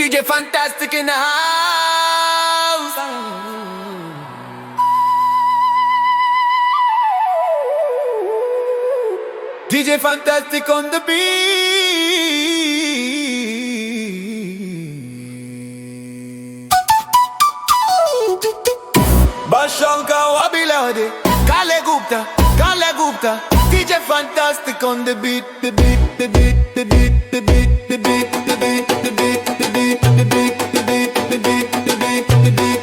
DJ Fantastic in the house. DJ Fantastic on the beat. Bashanka Wabilade, Kale Gupta, DJ Fantastic on the beat, the beat, the beat, the beat, the beat, the beat, the beat, the beat, the beat, the beat, the beat, the beat, the beat, the beat.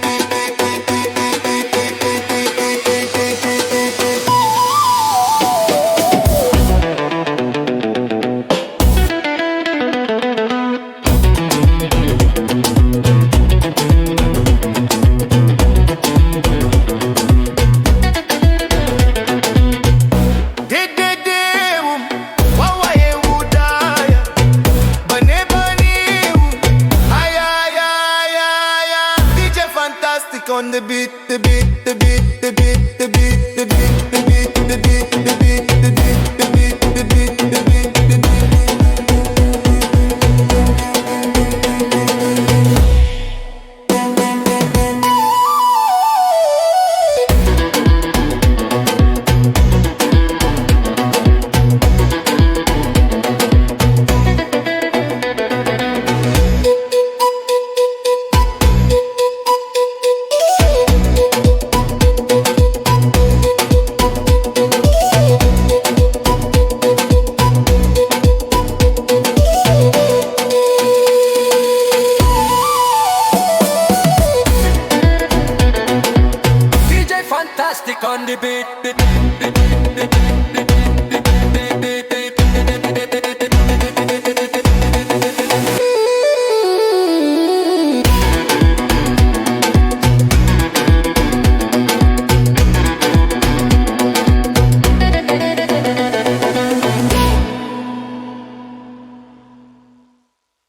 On the beat, the beat, the beat, the beat, the beat, the beat, the beat, the beat, the beat, the beat, the beat, the beat, the beat, the Fantastic on the beat.